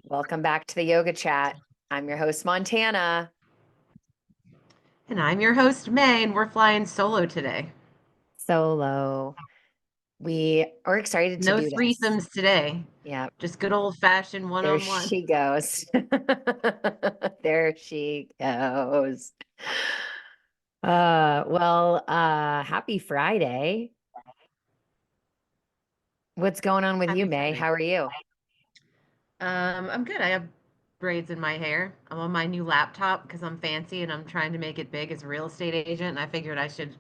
Welcome back to the yoga chat. I'm your host, Montana. And I'm your host, May, and we're flying solo today. Solo. We are excited to No do this. threesomes today. Yeah, Just good old fashioned one there on one. she goes. There she goes. Happy Friday. What's going on with you, Happy May? Friday. How are you? I'm good. I have braids in my hair. I'm on my new laptop because I'm fancy and I'm trying to make it big as a real estate agent. And I figured I should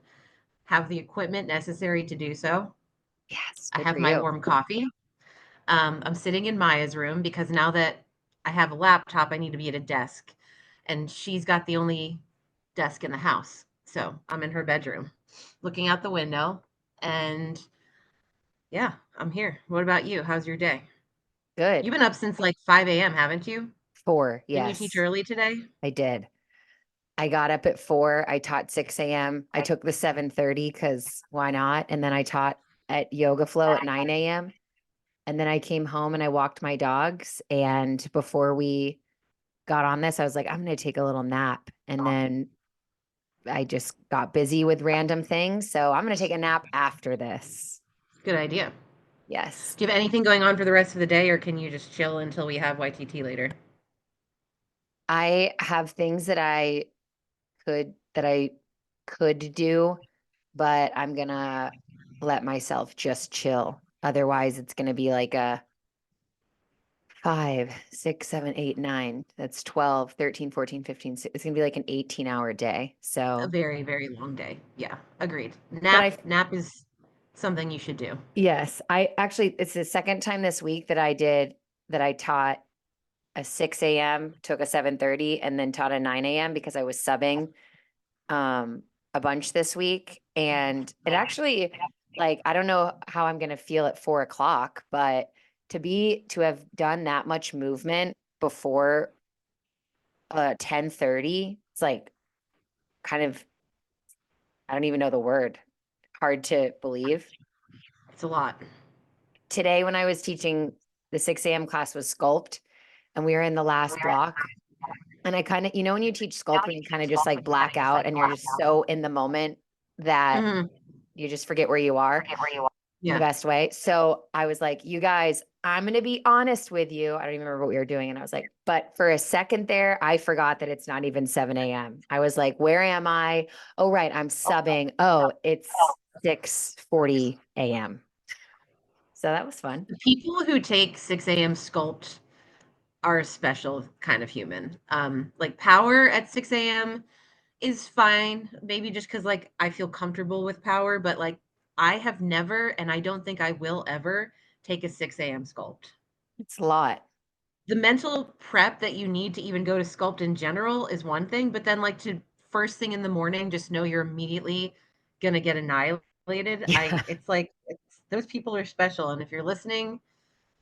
have the equipment necessary to do so. Yes, I good for have my you. warm coffee. I'm sitting in Maya's room because now that I have a laptop, I need to be at a desk. And she's got the only desk in the house. So I'm in her bedroom looking out the window. And yeah, I'm here. What about you? How's your day? Good. You've been up since like 5 a.m., haven't you? Four. Didn't you teach Yes, early today? I did. I got up at 4. I taught 6 a.m. I took the 7:30 because why not? And then I taught at Yoga Flow at 9 a.m. And then I came home and I walked my dogs. And before we got on this, I was like, I'm going to take a little nap. And then I just got busy with random things. So I'm going to take a nap after this. Good idea. Yes. Do you have anything going on for the rest of the day, or can you just chill until we have YTT later? I have things that I could do, but I'm going to let myself just chill. Otherwise, it's going to be like a 5, 6, 7, 8, 9. That's 12, 13, 14, 15. It's going to be like an 18-hour day. A So, very, very long day. Yeah, agreed. but Nap is something you should do. yes, I actually, it's the second time this week that I taught a 6 a.m., took a 7:30, and then taught a 9 a.m. because I was subbing a bunch this week. And it actually, like, I don't know how I'm going to feel at 4 o'clock, but to have done that much movement before 10:30, it's like kind of, I don't even know the word, hard to believe. It's a lot. Today, when I was teaching, the 6 a.m. class was sculpt, and we were in the last block. And I kind of, when you teach sculpt, when you kind of just like black out and you're just so in the moment that Hmm. you just forget where you are in the Yeah. best way. So I was like, you guys, I'm going to be honest with you. I don't even remember what we were doing. And I was like, but for a second there, I forgot that it's not even 7 a.m. I was like, where am I? Oh, right. I'm subbing. Oh, it's 6:40 a.m. So that was fun. The people who take 6 a.m. sculpt are a special kind of human. Like power at 6 a.m. is fine, maybe just because like I feel comfortable with power, but like I have never, and I don't think I will ever take a 6 a.m. sculpt. It's a lot. The mental prep that you need to even go to sculpt in general is one thing, but then like to first thing in the morning, just know you're immediately gonna get annihilated. Yeah. Those people are special, and if you're listening,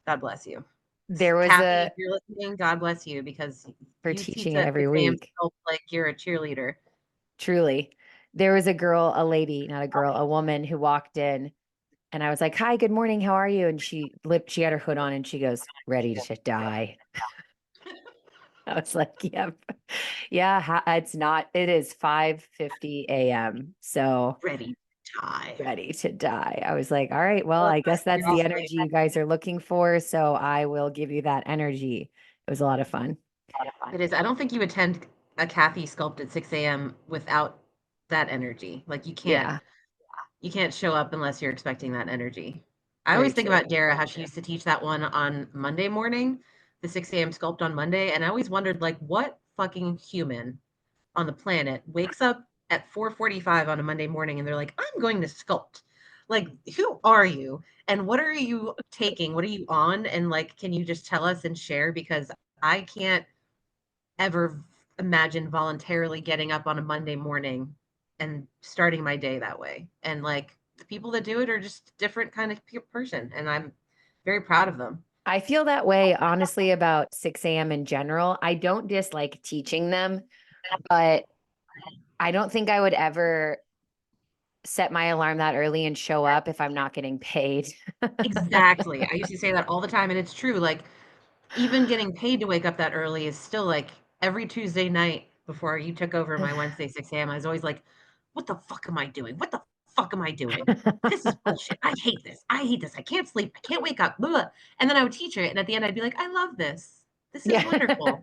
God bless you. There was Kathy, if a, you're listening, God bless you because for you teach teaching it at every 6 a.m. week. sculpt like you're a cheerleader. Truly. There was a girl, a lady, not a girl, a woman who walked in and I was like, "Hi, good morning. How are you?" And she had her hood on and she goes, "Ready to die." I was like, "Yep. Yeah, it is 5:50 a.m. So Ready to die. ready to die." I was like, "All right, well, Love I that. guess that's You're the awesome. energy you guys are looking for, so I will give you that energy." It was a lot of fun. It is. I don't think you attend a Kathy sculpt at 6 a.m. without that energy. Like Yeah, you can't show up unless you're expecting that energy. I very always think true. about Dara, how she used to teach that one on Monday morning, the 6 a.m. sculpt on Monday, and I always wondered like what fucking human on the planet wakes up at 4:45 on a Monday morning and they're like, I'm going to sculpt. Like, who are you? And what are you taking? What are you on? And like, can you just tell us and share? Because I can't ever imagine voluntarily getting up on a Monday morning and starting my day that way. And like the people that do it are just a different kind of person. And I'm very proud of them. I feel that way honestly about 6 a.m. in general. I don't dislike teaching them, but I don't think I would ever set my alarm that early and show up if I'm not getting paid. Exactly. I used to say that all the time. And it's true. Like, Even getting paid to wake up that early is still like every Tuesday night before you took over my Wednesday 6 a.m. I was always like, what the fuck am I doing? What the fuck am I doing? This is bullshit. I hate this. I hate this. I can't sleep. I can't wake up. Blah, blah. And then I would teach it. And at the end, I'd be like, I love this. This is Yeah. wonderful.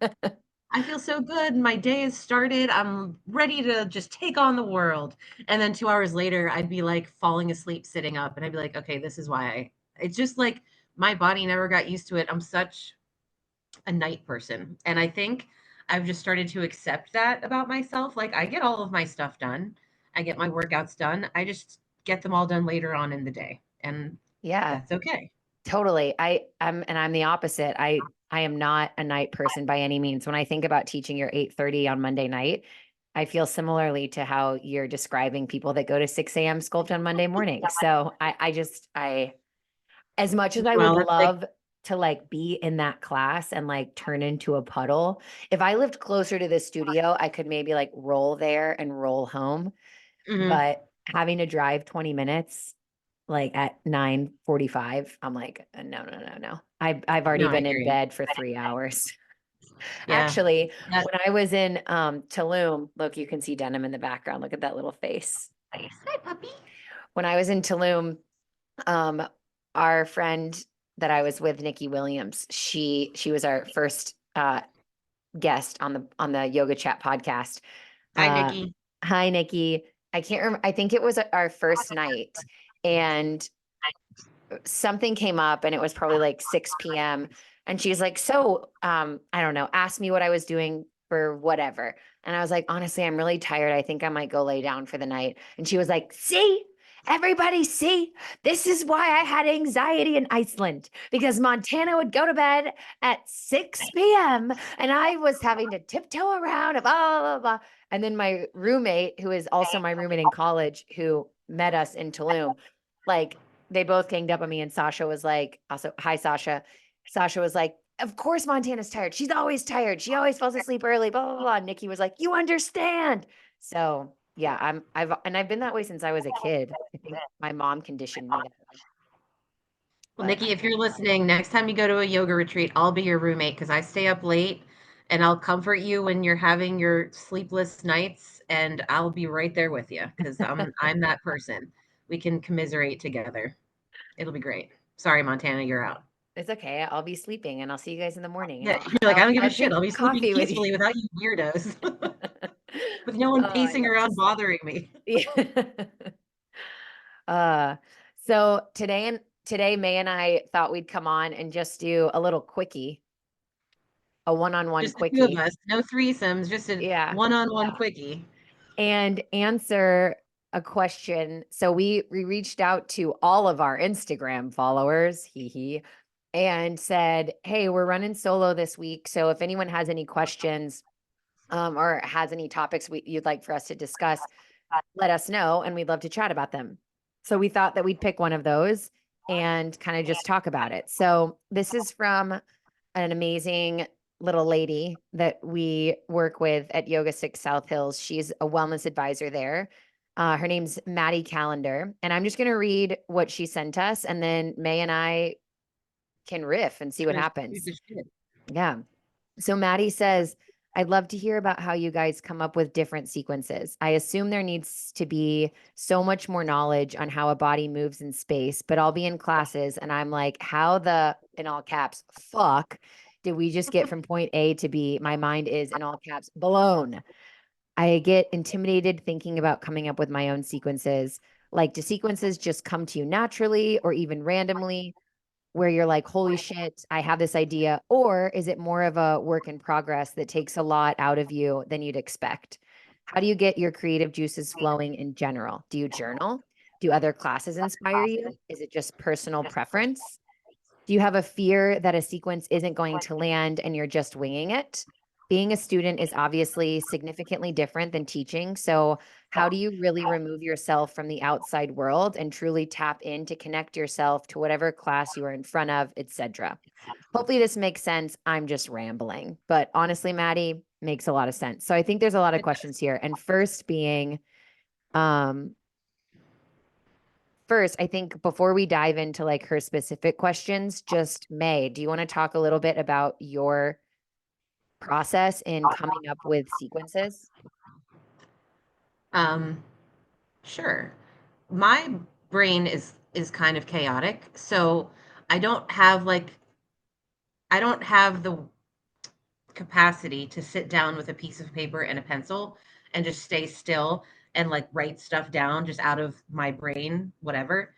I feel so good. My day has started. I'm ready to just take on the world. And then 2 hours later, I'd be like falling asleep sitting up. And I'd be like, okay, this is why it's just like my body never got used to it. I'm such a night person. And I think I've just started to accept that about myself. Like I get all of my stuff done. I get my workouts done. I just get them all done later on in the day. And Yeah, that's okay. totally. I'm the opposite. I am not a night person by any means. When I think about teaching your 8:30 on Monday night, I feel similarly to how you're describing people that go to 6 a.m. sculpt on Monday morning. So I as much as I would Well, that's like, love to like be in that class and like turn into a puddle, if I lived closer to the studio, I could maybe like roll there and roll home. mhm. But having to drive 20 minutes like at 9:45, I'm like, no, no, no, no. I've already No, I been hear in you. bed for 3 hours. Yeah. Actually, That, when I was in Tulum, look, you can see Denim in the background. Look at that little face. hi, puppy. When I was in Tulum, um, our friend that I was with, Nikki Williams, she was our first guest on the Yoga Chat podcast. Hi, Uh, Nikki. Hi, Nikki. I can't remember. I think it was our first night, and something came up, and it was probably like 6 p.m. And she's like, "So, I don't know. Ask me what I was doing for whatever." And I was like, "Honestly, I'm really tired. I think I might go lay down for the night." And she was like, "See, everybody, see, this is why I had anxiety in Iceland because Montana would go to bed at 6 p.m. and I was having to tiptoe around, blah, blah, blah, blah." And then my roommate, who is also my roommate in college, who met us in Tulum, like they both ganged up on me. And Sasha was like, also, hi, Sasha. Sasha was like, of course Montana's tired. She's always tired. She always falls asleep early, blah, blah, blah. And Nikki was like, you understand. So yeah, I've been that way since I was a kid. I think my mom conditioned me that way. Well, But Nikki, if you're listening, next time you go to a yoga retreat, I'll be your roommate because I stay up late and I'll comfort you when you're having your sleepless nights, and I'll be right there with you because I'm that person. We can commiserate together. It'll be great. Sorry, Montana, you're out. it's okay. I'll be sleeping and I'll see you guys in the morning and Yeah, you're like, I don't give a I'll shit. drink I'll be sleeping coffee with you. peacefully without you weirdos, with no one Oh my pacing around gosh. bothering me. Yeah. Uh, so today, May and I thought we'd come on and just do a little quickie, a one-on-one Just the two of quickie. us, no threesomes, just a Yeah. one-on-one quickie. And answer a question. So we reached out to all of our Instagram followers, and said, "Hey, we're running solo this week. So if anyone has any questions, or has any topics you'd like for us to discuss, let us know, and we'd love to chat about them." So we thought that we'd pick one of those and kind of just talk about it. So this is from an amazing little lady that we work with at Yoga Six South Hills. She's a wellness advisor there. Her name's Maddie Calender. And I'm just going to read what she sent us, and then May and I can riff and see what Gonna shoot happens. the shit. Yeah. So Maddie says, I'd love to hear about how you guys come up with different sequences. I assume there needs to be so much more knowledge on how a body moves in space, but I'll be in classes and I'm like, how the, in all caps, fuck, did we just get from point A to B? My mind is, in all caps, blown. I get intimidated thinking about coming up with my own sequences. Like, do sequences just come to you naturally or even randomly, where you're like, holy shit, I have this idea? Or is it more of a work in progress that takes a lot out of you than you'd expect? How do you get your creative juices flowing in general? Do you journal? Do other classes inspire you? Is it just personal preference? Do you have a fear that a sequence isn't going to land and you're just winging it? Being a student is obviously significantly different than teaching. So, how do you really remove yourself from the outside world and truly tap in to connect yourself to whatever class you are in front of, etc.? Hopefully, this makes sense. I'm just rambling, but honestly, Maddie, makes a lot of sense. So, I think there's a lot of It does. questions here. And um, first, I think before we dive into like her specific questions, just May, do you want to talk a little bit about your process in coming up with sequences? Um, sure. My brain is kind of chaotic, so I don't have like I don't have the capacity to sit down with a piece of paper and a pencil and just stay still and like write stuff down just out of my brain, whatever.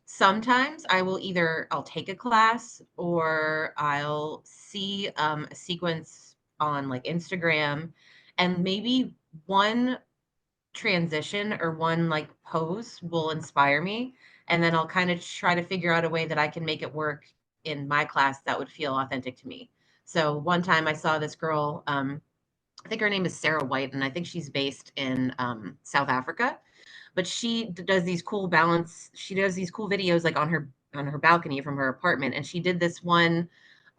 Sometimes I'll take a class or I'll see a sequence on like Instagram, and maybe one transition or one like pose will inspire me, and then I'll kind of try to figure out a way that I can make it work in my class that would feel authentic to me. So one time I saw this girl, I think her name is Sarah White, and I think she's based in South Africa, but does these cool balance, she does these cool videos like on her balcony from her apartment, and she did this one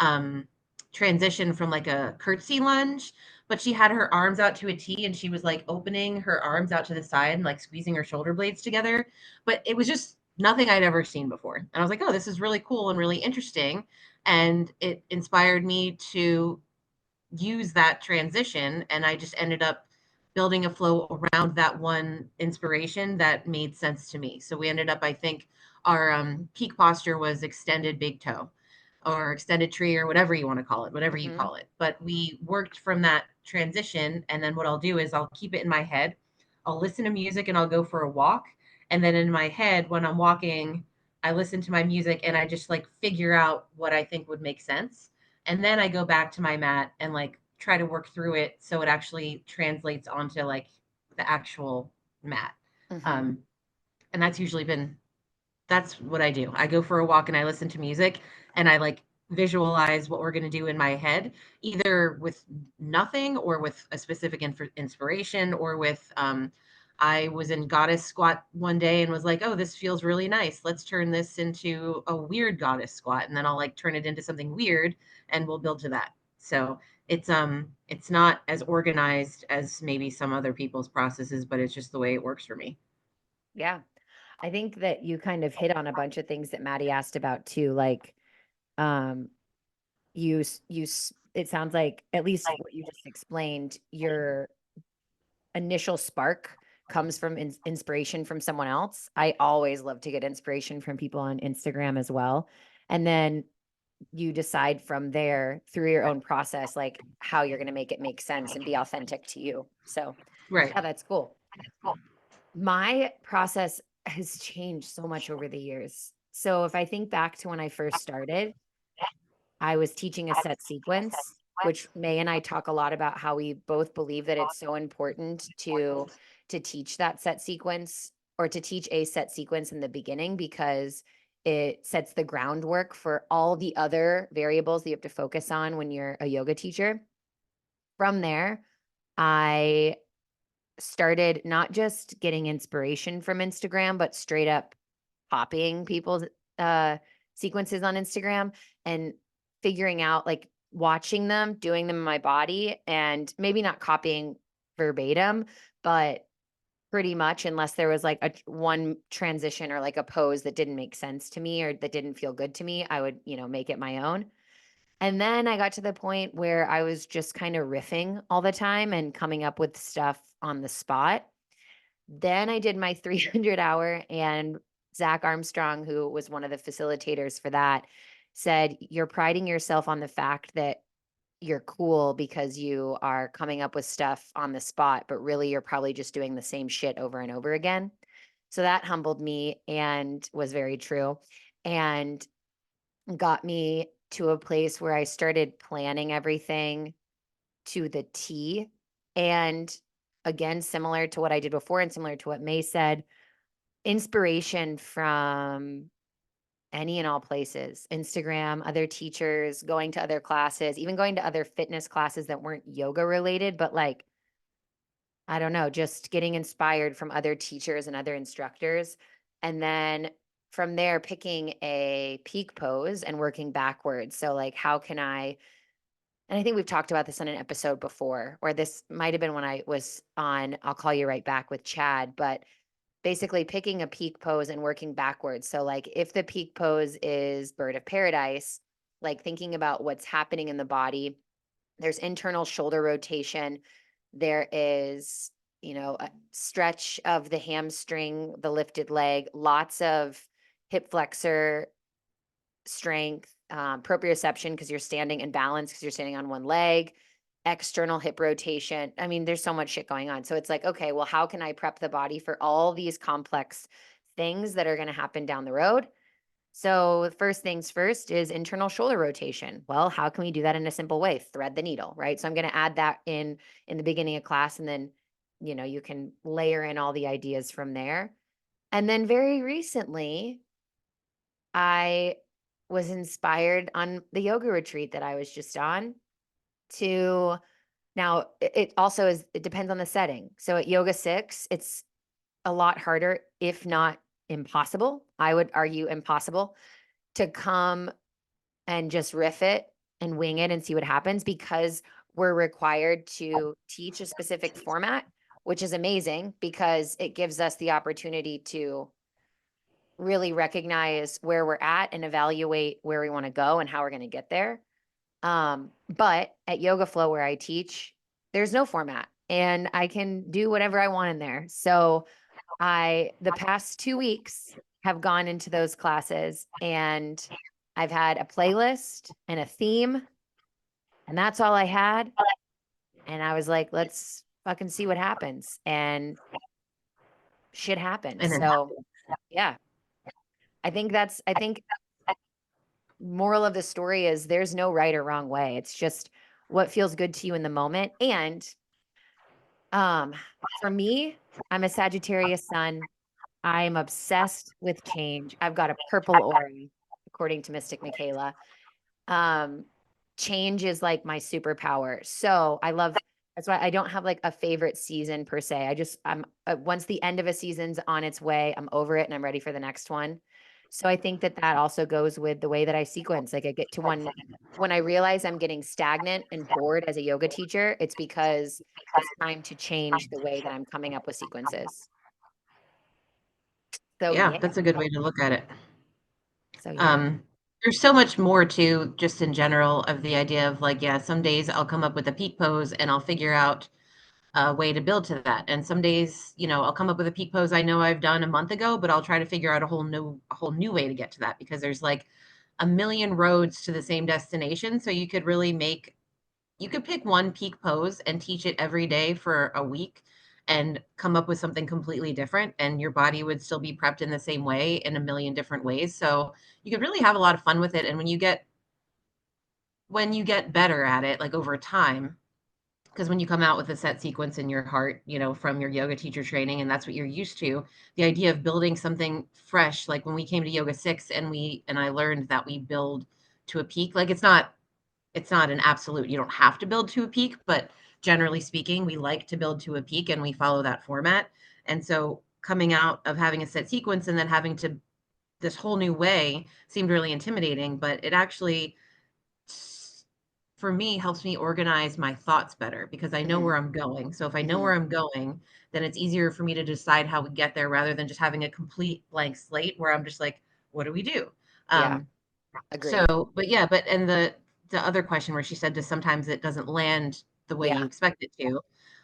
um transition from like a curtsy lunge, but she had her arms out to a T, and she was like opening her arms out to the side and like squeezing her shoulder blades together, but it was just nothing I'd ever seen before, and I was like, oh, this is really cool and really interesting, and it inspired me to use that transition, and I just ended up building a flow around that one inspiration that made sense to me. So we ended up, I think our peak posture was extended big toe or extended tree or whatever you want to call it, whatever you Hmm. call it. But we worked from that transition, and then what I'll do is I'll keep it in my head. I'll listen to music and I'll go for a walk, and then in my head when I'm walking, I listen to my music and I just like figure out what I think would make sense, and then I go back to my mat and like try to work through it so it actually translates onto like the actual mat. Hmm. Um, and that's what I do. I go for a walk and I listen to music and I like visualize what we're going to do in my head, either with nothing or with a specific inspiration, or with I was in goddess squat one day and was like, oh, this feels really nice. Let's turn this into a weird goddess squat. And then I'll like turn it into something weird and we'll build to that. So it's not as organized as maybe some other people's processes, but it's just the way it works for me. Yeah. I think that you kind of hit on a bunch of things that Maddie asked about too. Like, um, it sounds like at least what you just explained, your initial spark comes from inspiration from someone else. I always love to get inspiration from people on Instagram as well. And then you decide from there through your own process, like how you're going to make it make sense and be authentic to you. So, Right. yeah, that's cool. My process has changed so much over the years. So, if I think back to when I first started, I was teaching a set sequence, which May and I talk a lot about how we both believe that it's so important to teach that set sequence or to teach a set sequence in the beginning because it sets the groundwork for all the other variables that you have to focus on when you're a yoga teacher. From there, I started not just getting inspiration from Instagram, but straight up copying people's uh sequences on Instagram and figuring out like watching them, doing them in my body and maybe not copying verbatim, but pretty much unless there was like one transition or like a pose that didn't make sense to me or that didn't feel good to me, I would, make it my own. And then I got to the point where I was just kind of riffing all the time and coming up with stuff on the spot. Then I did my 300 hour, and Zach Armstrong, who was one of the facilitators for that, said, "You're priding yourself on the fact that you're cool because you are coming up with stuff on the spot, but really you're probably just doing the same shit over and over again." So that humbled me and was very true and got me to a place where I started planning everything to the T. And again, similar to what I did before and similar to what May said, inspiration from any and all places, Instagram, other teachers, going to other classes, even going to other fitness classes that weren't yoga related, but like, I don't know, just getting inspired from other teachers and other instructors. And then from there, picking a peak pose and working backwards. So, like, how can I and I think we've talked about this on an episode before, or this might have been when I was on I'll Call You Right Back with Chad, but basically picking a peak pose and working backwards. So like if the peak pose is bird of paradise, like thinking about what's happening in the body, there's internal shoulder rotation. There is, a stretch of the hamstring, the lifted leg, lots of hip flexor strength, proprioception because you're standing and balance because you're standing on one leg, external hip rotation. I mean, there's so much shit going on. So it's like, okay, well, how can I prep the body for all these complex things that are going to happen down the road? So first things first is internal shoulder rotation. Well, how can we do that in a simple way? Thread the needle, right? So I'm going to add that in the beginning of class, and then you can layer in all the ideas from there. And then very recently, I was inspired on the yoga retreat that I was just on to now it also is, it depends on the setting. So at Yoga 6, it's a lot harder, if not impossible. I would argue impossible to come and just riff it and wing it and see what happens because we're required to teach a specific format, which is amazing because it gives us the opportunity to really recognize where we're at and evaluate where we want to go and how we're going to get there. But at Yoga Flow, where I teach, there's no format and I can do whatever I want in there. So the past 2 weeks have gone into those classes and I've had a playlist and a theme, and that's all I had. And I was like, let's fucking see what happens. And shit happened. And then So yeah, I think moral of the story is there's no right or wrong way. It's just what feels good to you in the moment. And for me, I'm a Sagittarius sun. I'm obsessed with change. I've got a purple aura, according to Mystic Michaela. Um, Change is like my superpower. So that's why I don't have like a favorite season per se. I'm once the end of a season's on its way, I'm over it and I'm ready for the next one. So I think that also goes with the way that I sequence. Like I get to one when I realize I'm getting stagnant and bored as a yoga teacher, it's because it's time to change the way that I'm coming up with sequences. So yeah, yeah. that's a good way to look at it. So yeah. Um, there's so much more to just in general of the idea of like, yeah, some days I'll come up with a peak pose and I'll figure out a way to build to that. And some days, I'll come up with a peak pose I know I've done a month ago, but I'll try to figure out a whole new way to get to that because there's like a million roads to the same destination. So you could pick one peak pose and teach it every day for a week and come up with something completely different and your body would still be prepped in the same way in a million different ways. So you could really have a lot of fun with it. And when you get better at it, like over time, because when you come out with a set sequence in your heart, from your yoga teacher training, and that's what you're used to, the idea of building something fresh, like when we came to Yoga 6 and I learned that we build to a peak, like it's not an absolute, you don't have to build to a peak, but generally speaking, we like to build to a peak and we follow that format. And so coming out of having a set sequence and then having to this whole new way seemed really intimidating, but it actually for me helps me organize my thoughts better because I know Hmm. where I'm going. So if I know Hmm. where I'm going, then it's easier for me to decide how we get there rather than just having a complete blank slate where I'm just like, what do we do? Yeah. Um, Agreed. so, but yeah, but and the other question where she said just sometimes it doesn't land the way you Yeah. expect it to.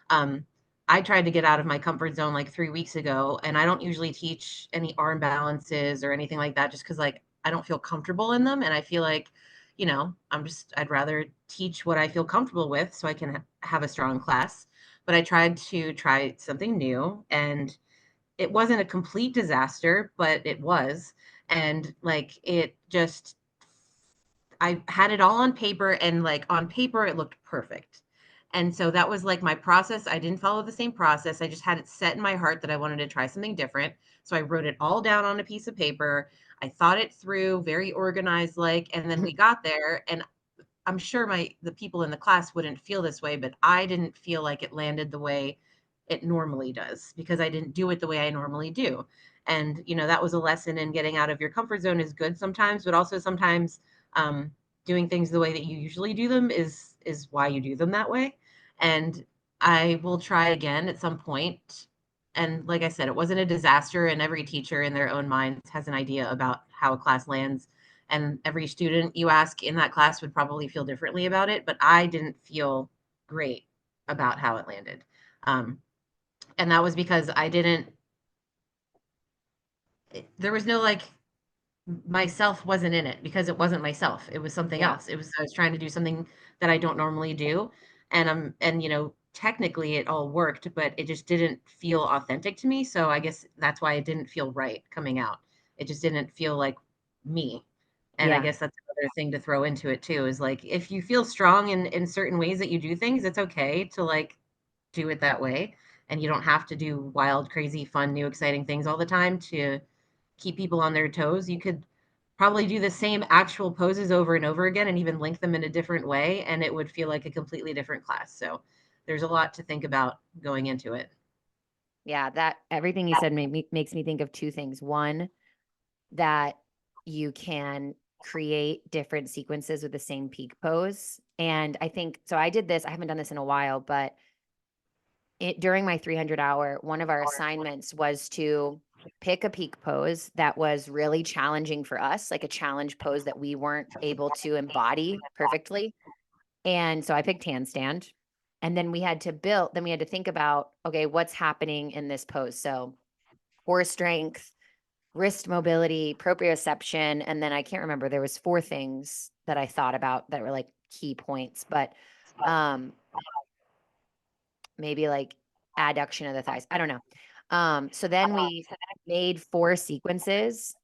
Um, I tried to get out of my comfort zone like 3 weeks ago, and I don't usually teach any arm balances or anything like that just because like I don't feel comfortable in them, and I feel like, I'd rather teach what I feel comfortable with so I can have a strong class. But I tried to try something new, and it wasn't a complete disaster, but it was. And like it just I had it all on paper and like on paper it looked perfect. And so that was like my process. I didn't follow the same process. I just had it set in my heart that I wanted to try something different. So I wrote it all down on a piece of paper. I thought it through, very organized like, and then we got there and I'm sure the people in the class wouldn't feel this way, but I didn't feel like it landed the way it normally does because I didn't do it the way I normally do. And that was a lesson in getting out of your comfort zone is good sometimes, but also sometimes um, doing things the way that you usually do them is why you do them that way. And I will try again at some point And like I said, it wasn't a disaster, and every teacher in their own minds has an idea about how a class lands. And every student you ask in that class would probably feel differently about it, but I didn't feel great about how it landed. Um, and that was because I didn't, there was no like myself wasn't in it because it wasn't myself. It was something Yeah. else. It was I was trying to do something that I don't normally do. And technically it all worked, but it just didn't feel authentic to me. So I guess that's why it didn't feel right coming out. It just didn't feel like me. And I Yeah. guess that's another thing to throw into it too, is like if you feel strong in certain ways that you do things, it's okay to like do it that way. And you don't have to do wild, crazy, fun, new, exciting things all the time to keep people on their toes. You could probably do the same actual poses over and over again and even link them in a different way, and it would feel like a completely different class. So there's a lot to think about going into it. Yeah. That everything you said makes me think of two things. One, that you can create different sequences with the same peak pose. And I think so. I did this, I haven't done this in a while, but during my 300-hour, one of our assignments was to pick a peak pose that was really challenging for us, like a challenge pose that we weren't able to embody perfectly. And so I picked handstand. And then we had to think about, okay, what's happening in this pose? So core strength, wrist mobility, proprioception, and then I can't remember. There was four things that I thought about that were like key points, but um maybe like adduction of the thighs. I don't know. So then we made four sequences,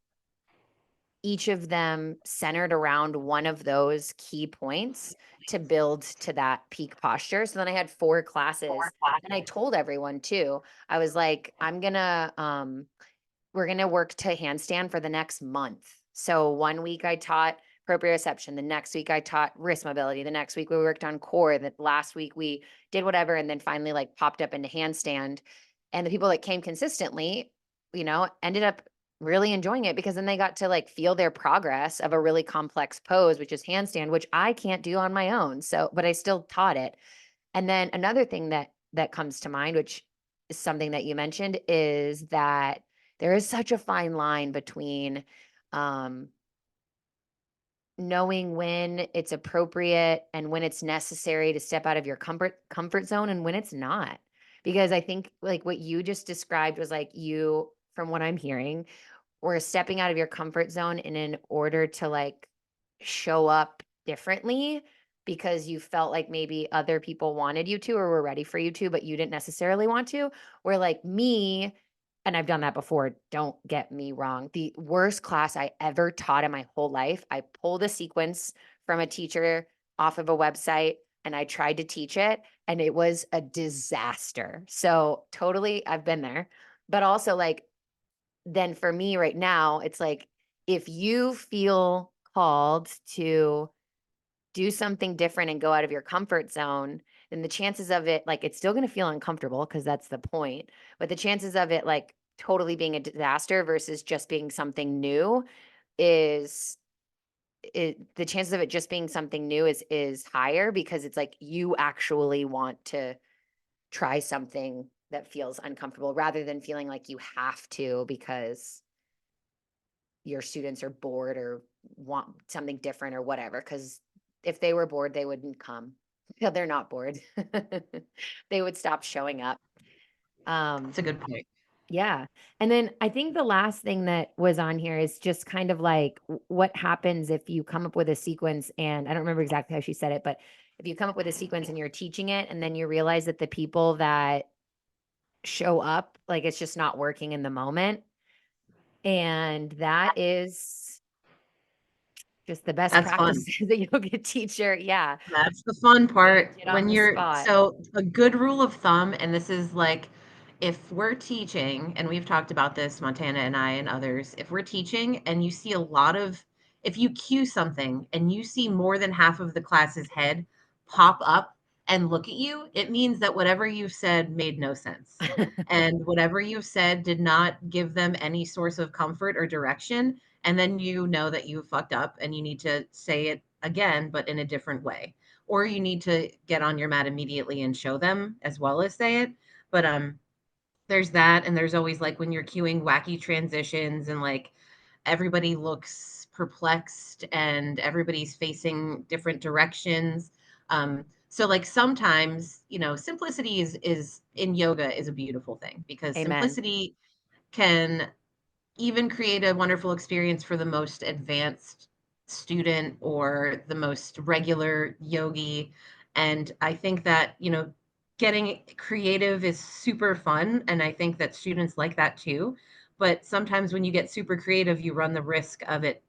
each of them centered around one of those key points to build to that peak posture. So then I had four classes and I told everyone too. I was like, we're going to work to handstand for the next month. So one week I taught proprioception. The next week I taught wrist mobility. The next week we worked on core. The last week we did whatever and then finally like popped up into handstand. And the people that came consistently, ended up really enjoying it because then they got to like feel their progress of a really complex pose, which is handstand, which I can't do on my own. So, but I still taught it. And then another thing that comes to mind, which is something that you mentioned, is that there is such a fine line between um, knowing when it's appropriate and when it's necessary to step out of your comfort zone and when it's not. Because I think like what you just described was like you, from what I'm hearing, were stepping out of your comfort zone in order to like show up differently because you felt like maybe other people wanted you to or were ready for you to, but you didn't necessarily want to. Where like me, and I've done that before, don't get me wrong. The worst class I ever taught in my whole life, I pulled a sequence from a teacher off of a website and I tried to teach it and it was a disaster. So totally, I've been there. But also like then for me right now, it's like if you feel called to do something different and go out of your comfort zone, then the chances of it, like it's still going to feel uncomfortable because that's the point. But the chances of it, like totally being a disaster versus just being something new is the chances of it just being something new is higher because it's like you actually want to try something that feels uncomfortable rather than feeling like you have to because your students are bored or want something different or whatever. Because if they were bored, they wouldn't come. Yeah, they're not bored. They would stop showing up. That's a good point. Yeah. And then I think the last thing that was on here is just kind of like what happens if you come up with a sequence and I don't remember exactly how she said it, but if you come up with a sequence and you're teaching it and then you realize that the people that show up, like it's just not working in the moment. And that is just the best That's practice fun. as a yoga teacher. Yeah. That's the fun part Get on when the you're spot. so a good rule of thumb, and this is like if we're teaching, and we've talked about this, Montana and I and others, if we're teaching and you see a lot of, if you cue something and you see more than half of the class's head pop up and look at you, it means that whatever you've said made no sense. And whatever you've said did not give them any source of comfort or direction. And then you know that you fucked up and you need to say it again, but in a different way. Or you need to get on your mat immediately and show them as well as say it. But There's that, and there's always, like, when you're cueing wacky transitions and, like, everybody looks perplexed and everybody's facing different directions. So, like, sometimes, simplicity is in yoga is a beautiful thing because Amen. simplicity can even create a wonderful experience for the most advanced student or the most regular yogi. And I think that, getting creative is super fun. And I think that students like that too. But sometimes when you get super creative, you run the risk of it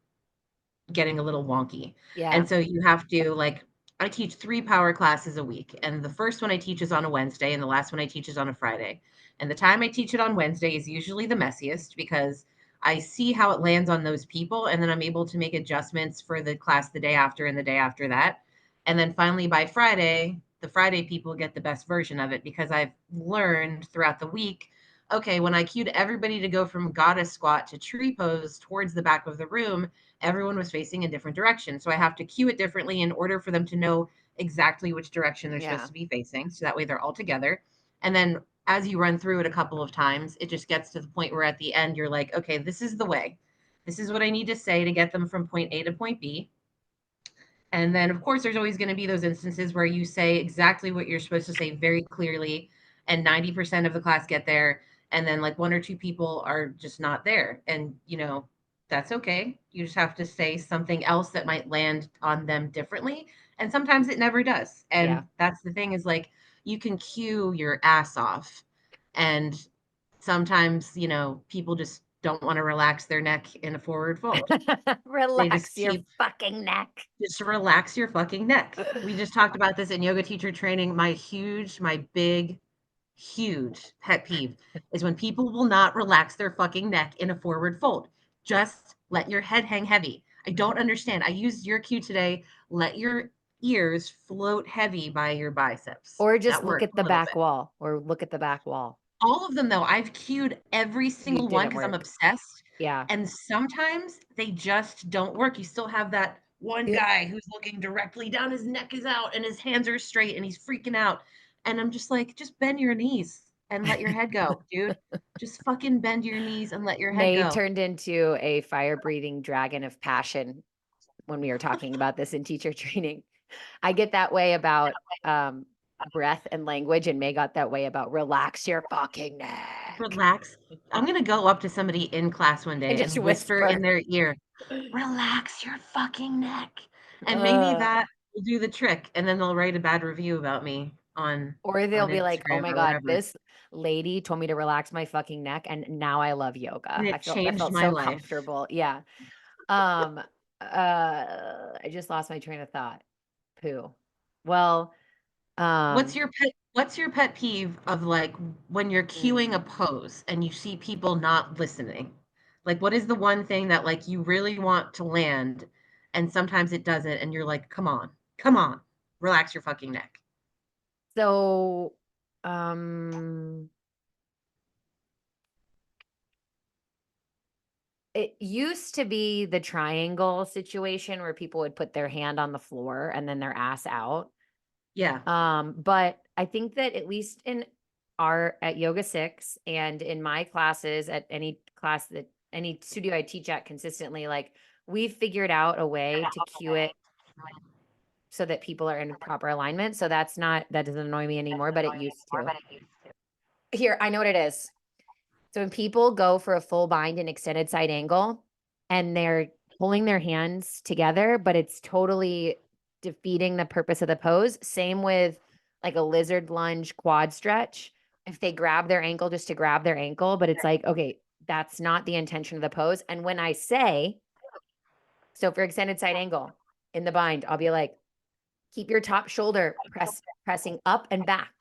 getting a little wonky. Yeah. And so you have to like I teach 3 power classes a week, and the first one I teach is on a Wednesday, and the last one I teach is on a Friday. And the time I teach it on Wednesday is usually the messiest because I see how it lands on those people, and then I'm able to make adjustments for the class the day after and the day after that. And then finally by Friday, the Friday people get the best version of it because I've learned throughout the week, okay, when I cued everybody to go from goddess squat to tree pose towards the back of the room, everyone was facing a different direction. So I have to cue it differently in order for them to know exactly which direction they're supposed Yeah. to be facing. So that way they're all together. And then as you run through it a couple of times, it just gets to the point where at the end you're like, okay, this is the way. This is what I need to say to get them from point A to point B. And then, of course, there's always going to be those instances where you say exactly what you're supposed to say very clearly, and 90% of the class get there. And then, like, one or two people are just not there. And, that's okay. You just have to say something else that might land on them differently. And sometimes it never does. Yeah. And that's the thing is like, you can cue your ass off. And sometimes, people just don't want to relax their neck in a forward fold. They just Relax your keep fucking neck. just relax your fucking neck. We just talked about this in yoga teacher training. My big, huge pet peeve is when people will not relax their fucking neck in a forward fold. Just let your head hang heavy. I don't understand. I used your cue today. Let your ears float heavy by your biceps. Or just That look worked at a the little back bit. wall or look at the back wall. All of them, though, I've cued every You single one didn't because I'm work. obsessed, Yeah. and sometimes they just don't work. You still have that one It- guy who's looking directly down, his neck is out, and his hands are straight, and he's freaking out, and I'm just like, "Just bend your knees and let your head go, dude. Just fucking bend your knees and let your head May go." turned into a fire-breathing dragon of passion when we were talking about this in teacher training. I get that way about breath and language, and May got that way about relax your fucking neck Relax. I'm gonna go up to somebody in class one and day just and whisper in whisper. their ear, "Relax your fucking neck." And maybe Uh, that will do the trick, and then they'll write a bad review about me or on they'll be like, "Oh Instagram my or God, whatever. this lady told me to relax my fucking neck, and now I love yoga. And I it felt I changed felt my so life. comfortable." Yeah. Um, I just lost my train of thought. Poo. Well, um, What's your pet peeve of, like, when you're cueing a mm, pose and you see people not listening? Like, what is the one thing that, like, you really want to land and sometimes it doesn't and you're like, come on, relax your fucking neck." so, um, it used to be the triangle situation where people would put their hand on the floor and then their ass out. Yeah. But I think that at least in our at Yoga 6 and in my classes at any class that any studio I teach at consistently, like we've figured out a way to cue it so that people are in proper alignment. So that doesn't annoy me anymore, but it used to. Here, I know what it is. So when people go for a full bind and extended side angle and they're pulling their hands together, but it's totally defeating the purpose of the pose. Same with like a lizard lunge quad stretch. If they grab their ankle just to grab their ankle, but it's like, okay, that's not the intention of the pose. And when I say, so for extended side angle in the bind, I'll be like, keep your top shoulder pressing up and back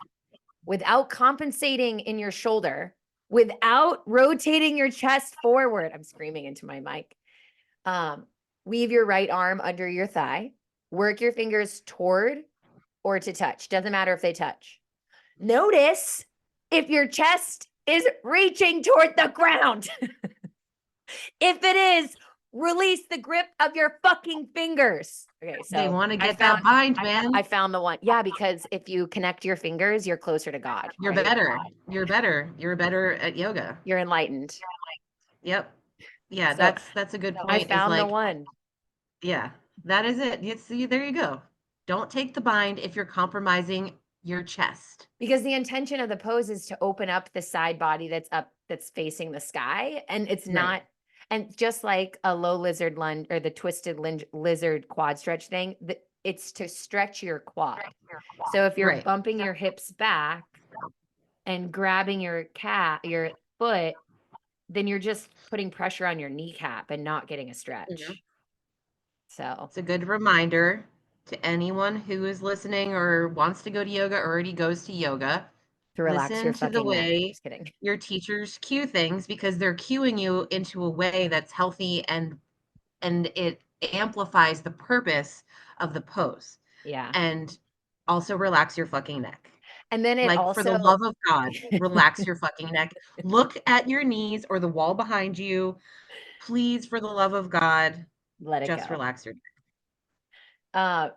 without compensating in your shoulder, without rotating your chest forward. I'm screaming into my mic. Weave your right arm under your thigh, work your fingers toward or to touch. Doesn't matter if they touch. Notice if your chest is reaching toward the ground. If it is, Release the grip of your fucking fingers. Okay, so They want to I get found that bind, man. I found the one. Yeah, because if you connect your fingers, you're closer to God. You're right? better. You're better. You're better at yoga. You're enlightened. Yep. Yeah, So that's a good I point. Is found the like, one. yeah, that is it. You see, there you go. Don't take the bind if you're compromising your chest. Because the intention of the pose is to open up the side body that's facing the sky. And it's Right. not, and just like a low lizard lunge or the twisted lizard quad stretch thing, it's to stretch your quad. So if you're Right. bumping your hips back and grabbing your foot, then you're just putting pressure on your kneecap and not getting a Mhm. stretch. So It's a good reminder to anyone who is listening or wants to go to yoga or already goes to yoga. to relax your Listen to the fucking neck. way Just kidding. your teachers cue things because they're cueing you into a way that's healthy and it amplifies the purpose of the pose. Yeah. And also relax your fucking neck. And then it Like, for the also love of God, relax your fucking neck. Look at your knees or the wall behind you. Please, for the love of God, let it just go. relax your neck.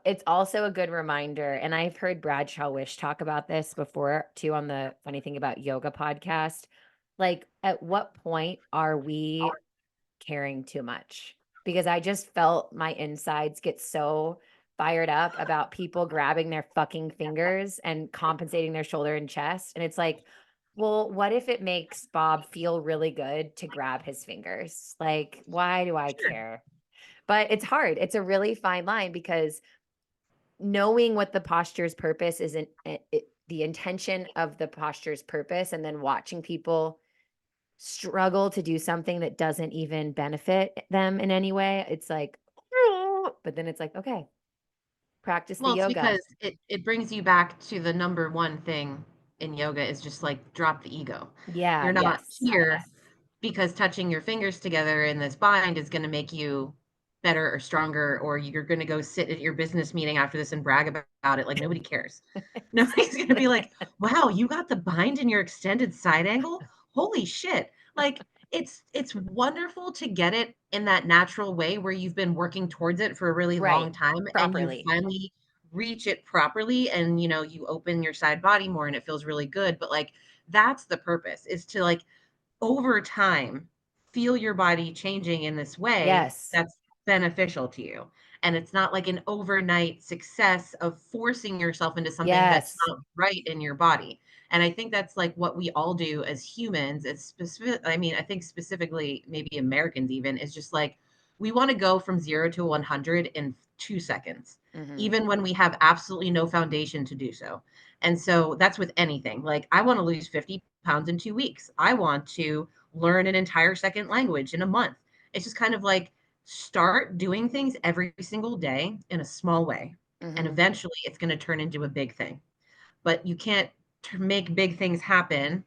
It's also a good reminder, and I've heard Bradshaw Wish talk about this before too on the Funny Thing About Yoga podcast. Like, at what point are we caring too much? Because I just felt my insides get so fired up about people grabbing their fucking fingers and compensating their shoulder and chest. And it's like, well, what if it makes Bob feel really good to grab his fingers? Like, why do I Sure. care? But it's hard. It's a really fine line because knowing what the posture's purpose is, the intention of the posture's purpose, and then watching people struggle to do something that doesn't even benefit them in any way. It's like, but then it's like, okay, practice the Well, it's yoga. because it brings you back to the number one thing in yoga is just like drop the ego. Yeah, You're not yes. here because touching your fingers together in this bind is going to make you better or stronger, or you're going to go sit at your business meeting after this and brag about it. Like, nobody cares. Nobody's going to be like, wow, you got the bind in your extended side angle. Holy shit. Like, it's wonderful to get it in that natural way where you've been working towards it for a really Right. long time and you Properly. finally reach it properly, and you open your side body more and it feels really good. But like, that's the purpose, is to like over time feel your body changing in this way Yes. that's beneficial to you. And it's not like an overnight success of forcing yourself into something that's Yes. not right in your body. And I think that's like what we all do as humans. It's specific. I mean, I think specifically maybe Americans even is just like we want to go from 0 to 100 in 2 seconds, Hmm. even when we have absolutely no foundation to do so. And so that's with anything. Like, I want to lose 50 pounds in 2 weeks. I want to learn an entire second language in a month. It's just kind of like start doing things every single day in a small way. And Hmm. eventually it's going to turn into a big thing. But you can't make big things happen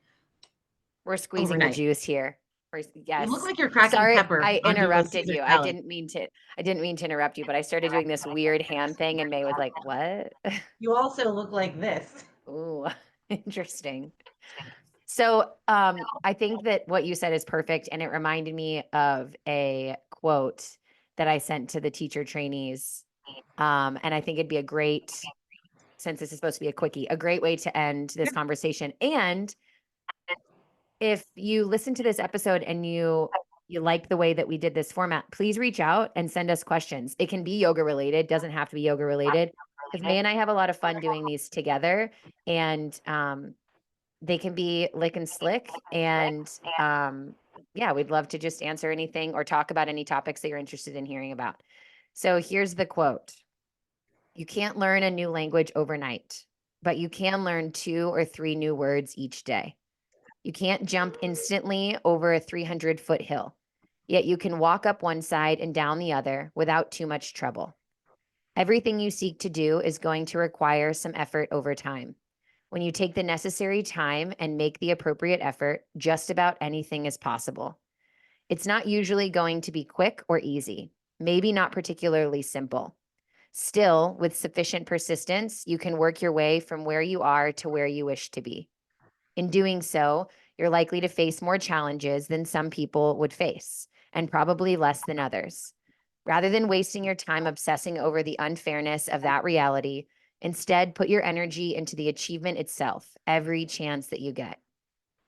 We're squeezing the overnight. juice here. You look Yes. like you're cracking Sorry, pepper I onto a interrupted Caesar you. salad. I didn't mean to interrupt you, but I started doing this weird hand thing and May was like, "What?" You also look like this. Ooh, interesting. So, I think that what you said is perfect, and it reminded me of a quote that I sent to the teacher trainees. And I think it'd be a great, since this is supposed to be a quickie, a great way to end this conversation. And if you listen to this episode and you like the way that we did this format, please reach out and send us questions. It can be yoga related, doesn't have to be yoga related, because May and I have a lot of fun doing these together, and they can be lick and slick. And yeah, we'd love to just answer anything or talk about any topics that you're interested in hearing about. So here's the quote: "You can't learn a new language overnight, but you can learn 2 or 3 new words each day. You can't jump instantly over a 300-foot hill, yet you can walk up one side and down the other without too much trouble. Everything you seek to do is going to require some effort over time. When you take the necessary time and make the appropriate effort, just about anything is possible. It's not usually going to be quick or easy, maybe not particularly simple. Still, with sufficient persistence, you can work your way from where you are to where you wish to be. In doing so, you're likely to face more challenges than some people would face, and probably less than others. Rather than wasting your time obsessing over the unfairness of that reality, instead put your energy into the achievement itself every chance that you get.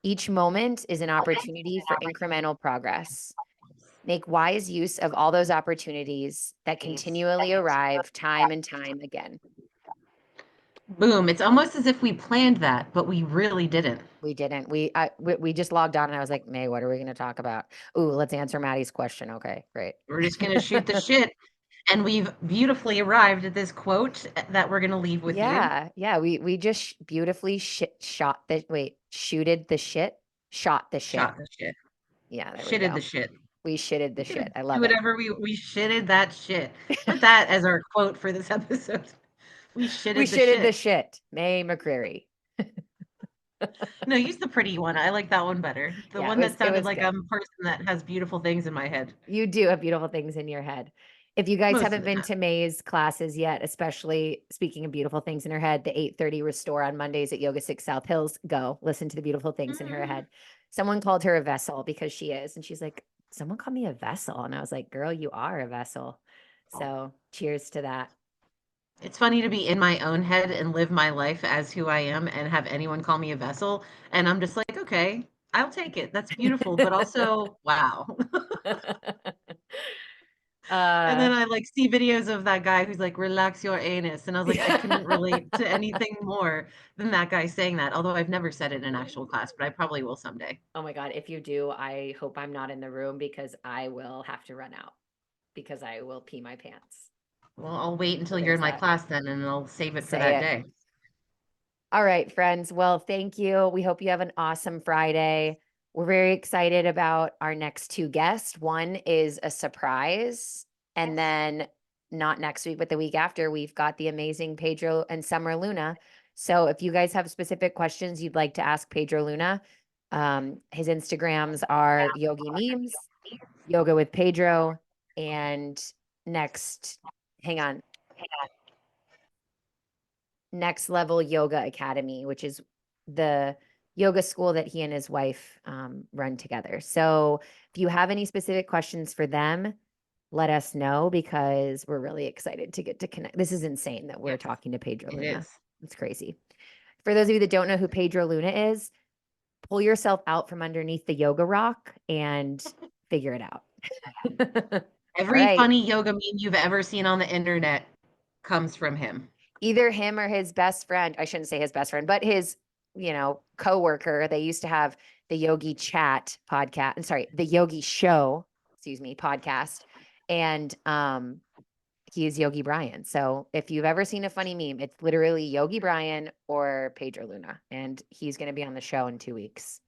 Each moment is an opportunity for incremental progress. Make wise use of all those opportunities that continually arrive time and time again. Boom. It's almost as if we planned that, but we really didn't. We didn't. We just logged on and I was like, May, what are we going to talk about? Ooh, let's answer Maddie's question. Okay, great. We're just going to shoot the shit. And we've beautifully arrived at this quote that we're going to leave with you. Yeah. We just beautifully shot the shooted the shit, shot the shit. Shot the shit. Yeah, there we Shitted go. the shit. We shitted the shit. I love Do it. whatever we shitted that shit. Put that as our quote for this episode. We We shitted the shitted the shit. shit. May McCreary. No, use the pretty one. I like that one better. The Yeah, one that it sounded was like good. I'm a person that has beautiful things in my head. You do have beautiful things in your head. If you guys Most of haven't the been time. to May's classes yet, especially speaking of beautiful things in her head, the 8:30 restore on Mondays at Yoga 6 South Hills, go listen to the beautiful things in her head. Someone called her a vessel because she is. And she's like, someone called me a vessel. And I was like, girl, you are a vessel. So cheers to that. It's funny to be in my own head and live my life as who I am and have anyone call me a vessel. And I'm just like, okay, I'll take it. That's beautiful. But also, wow. And then I like see videos of that guy who's like, relax your anus. And I was like, I couldn't relate to anything more than that guy saying that. Although I've never said it in actual class, but I probably will someday. Oh my God. If you do, I hope I'm not in the room because I will have to run out because I will pee my pants. Well, I'll wait until What you're is in my that? class then and I'll save it for Say that it. day. All right, friends. Well, thank you. We hope you have an awesome Friday. We're very excited about our next two guests. One is a surprise. And then not next week, but the week after, we've got the amazing Pedro and Summer Luna. So if you guys have specific questions you'd like to ask Pedro Luna, his Instagrams are Yogi Memes, Yoga with Pedro, and next, hang on, Next Level Yoga Academy, which is the yoga school that he and his wife run together. So if you have any specific questions for them, let us know because we're really excited to get to connect. This is insane that we're Yes, talking to Pedro it Luna. is. It's crazy. For those of you that don't know who Pedro Luna is, pull yourself out from underneath the yoga rock and figure it out. All Every right. funny yoga meme you've ever seen on the internet comes from him. Either him or his best friend. I shouldn't say his best friend, but his, coworker. They used to have the Yogi Chat podcast. I'm sorry, the Yogi Show, excuse me, podcast. And he is Yogi Brian. So if you've ever seen a funny meme, it's literally Yogi Brian or Pedro Luna. And he's going to be on the show in 2 weeks.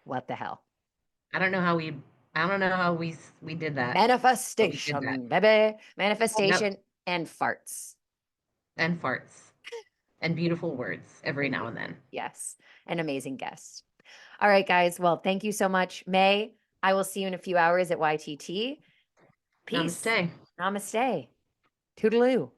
What the hell? I don't know how we did that, but we did that. Manifestation, baby. Yep. Manifestation and farts. And farts and beautiful words every And now and then. yes, an amazing guest. All right, guys. Well, thank you so much. May, I will see you in a few hours at YTT. Peace. Namaste. Namaste. Toodaloo.